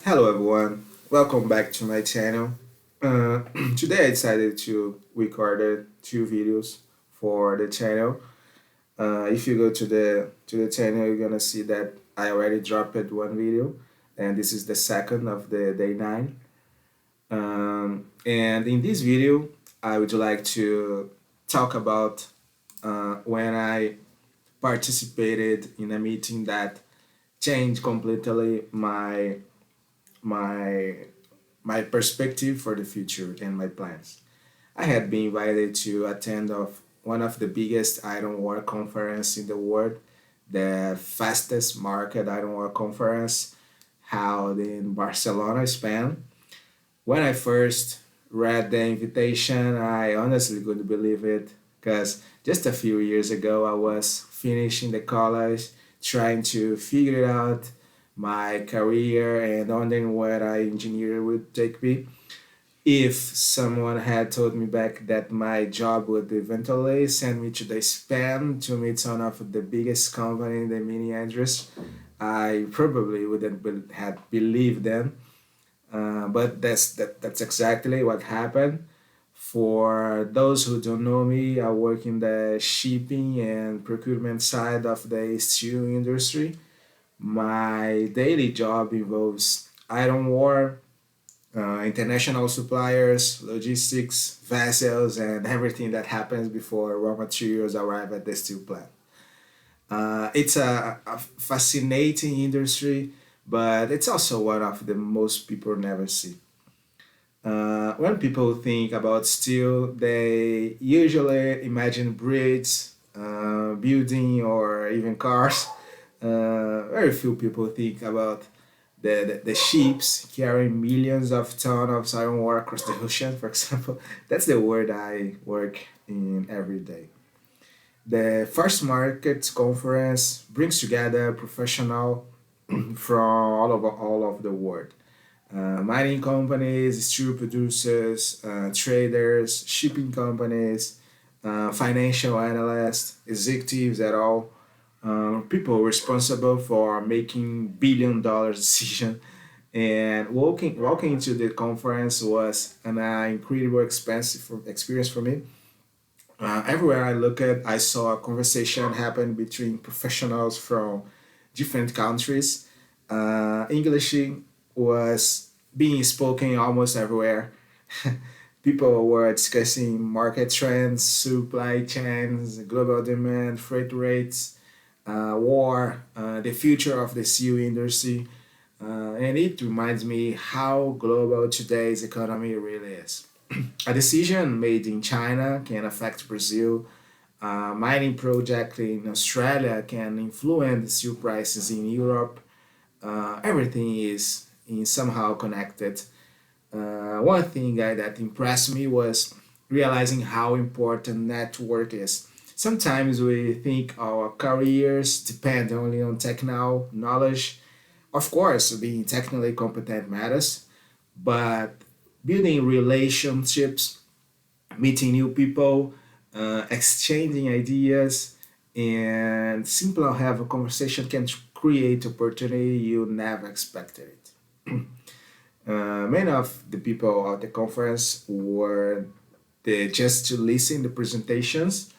Hello everyone, welcome back to my channel. Today I decided to record two videos for the channel. If you go to the channel, you're gonna see that I already dropped one video, and this is the second of the day 9. And in this video, I would like to talk about when I participated in a meeting that changed completely my my perspective for the future and my plans. I had been invited to attend of one of the biggest ironware conference in the world, the fastest market ironware conference held in Barcelona, Spain. When I first read the invitation, I honestly couldn't believe it because just a few years ago I was finishing the college, trying to figure out my career and wondering where I engineer would take me. If someone had told me back that my job would eventually send me to the Spain to meet one of the biggest company in the mini address, I probably wouldn't have believed them. But that's exactly what happened. For those who don't know me, I work in the shipping and procurement side of the steel industry. My daily job involves iron ore, international suppliers, logistics, vessels, and everything that happens before raw materials arrive at the steel plant. It's a fascinating industry, but it's also one of the most people never see. When people think about steel, they usually imagine bridges, building, or even cars. Very few people think about the ships carrying millions of tons of iron ore across the ocean, for example. That's the word I work in every day. The First Market Conference brings together professionals from all of the world. Mining companies, steel producers, traders, shipping companies, financial analysts, executives at all, people responsible for making billion-dollar decisions. And walking into the conference was an incredible experience for me. Everywhere I looked at, I saw a conversation happen between professionals from different countries. English was being spoken almost everywhere. People were discussing market trends, supply chains, global demand, freight rates, war, the future of the steel industry. And it reminds me how global today's economy really is. A decision made in China can affect Brazil. A mining project in Australia can influence steel prices in Europe. Everything is in somehow connected. One thing that impressed me was realizing how important network is. Sometimes we think our careers depend only on technical knowledge. Of course, being technically competent matters, but building relationships, meeting new people, exchanging ideas, and simply have a conversation can create opportunity you never expected it. Many of the people at the conference were there just to listen the presentations.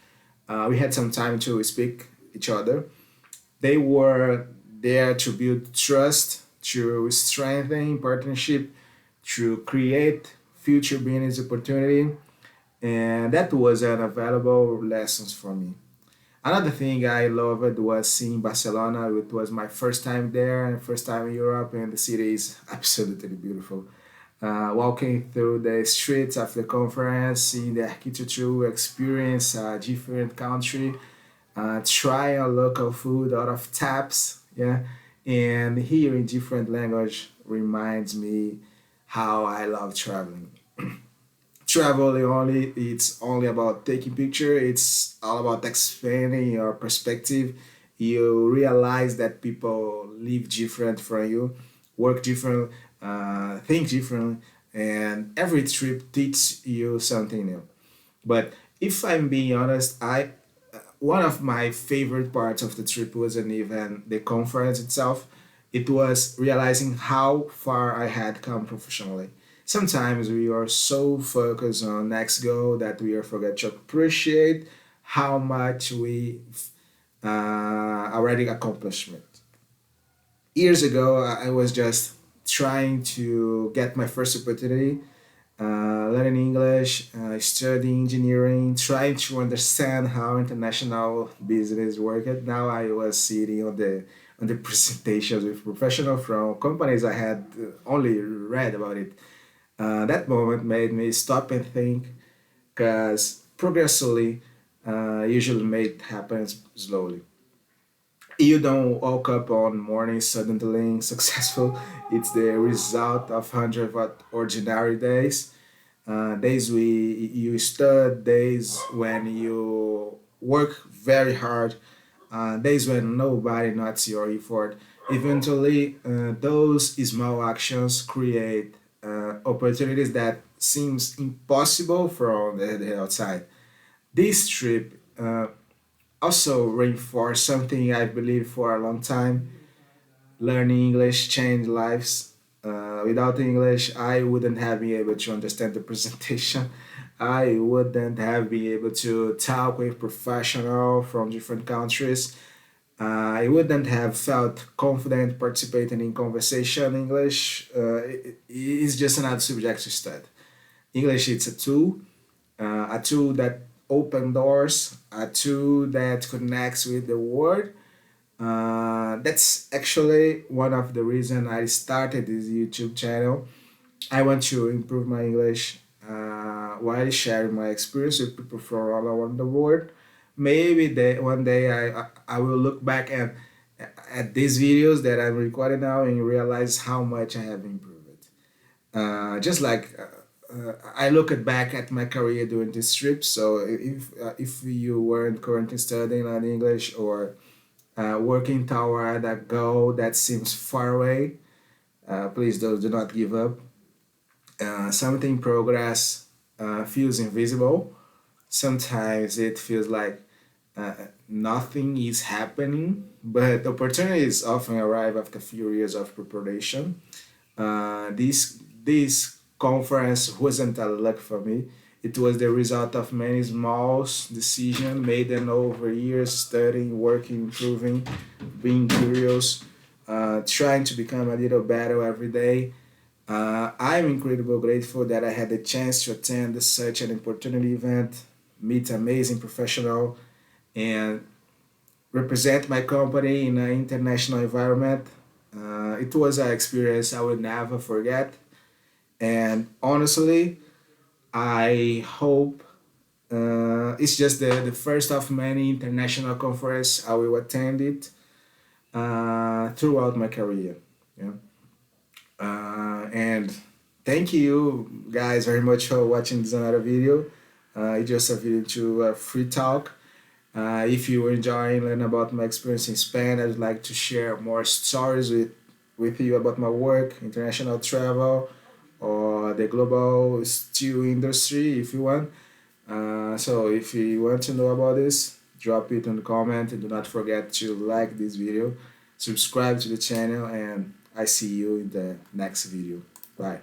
We had some time to speak each other. They were there to build trust, to strengthen partnership, to create future business opportunity, and that was an available lessons for me. Another thing I loved was seeing Barcelona. It was my first time there and first time in Europe, and the city is absolutely beautiful. Walking through the streets of the conference, seeing the architecture, experience a different country, try a local food out of taps, yeah, and hearing different language reminds me how I love traveling. Traveling only it's only about taking picture, it's all about expanding your perspective. You realize that people live different from you, work different, think different, and every trip teaches you something new. But if I'm being honest, I one of my favorite parts of the trip wasn't even the conference itself. It was realizing how far I had come professionally. Sometimes we are so focused on next goal that we forget to appreciate how much we already accomplished. Years ago, I was just trying to get my first opportunity, learning English, studying engineering, trying to understand how international business worked. Now I was sitting on the presentations with professionals from companies I had only read about it. That moment made me stop and think, because progressively usually made happens slowly. You don't wake up on morning suddenly successful. It's the result of hundreds of ordinary days. Days you stud, days when you work very hard, days when nobody notices your effort. Eventually, those small actions create opportunities that seems impossible from the outside. This trip also reinforced something I believe for a long time. Learning English changed lives. Without English, I wouldn't have been able to understand the presentation. I wouldn't have been able to talk with professionals from different countries. I wouldn't have felt confident participating in conversation. English is just another subject to study. English is a tool that opens doors, a tool that connects with the world. That's actually one of the reasons I started this YouTube channel. I want to improve my English while sharing my experience with people from all around the world. Maybe one day I will look back at these videos that I'm recording now and realize how much I have improved. Just like I look back at my career during this trip. So if you weren't currently studying on English or working toward a goal that seems far away, please do not give up. Something progress feels invisible. Sometimes it feels like nothing is happening, but opportunities often arrive after a few years of preparation. This conference wasn't a luck for me. It was the result of many small decisions made in over years, studying, working, improving, being curious, trying to become a little better every day. I'm incredibly grateful that I had the chance to attend such an opportunity event, meet amazing professional, and represent my company in an international environment. It was an experience I will never forget. And honestly, I hope it's just the first of many international conference I will attend it throughout my career. Yeah. And thank you guys very much for watching this another video. It's just a video to free talk. If you enjoy learning about my experience in Spain, I'd like to share more stories with you about my work, international travel, or the global steel industry if you want. So if you want to know about this, drop it in the comment and do not forget to like this video, subscribe to the channel, and I see you in the next video. Bye.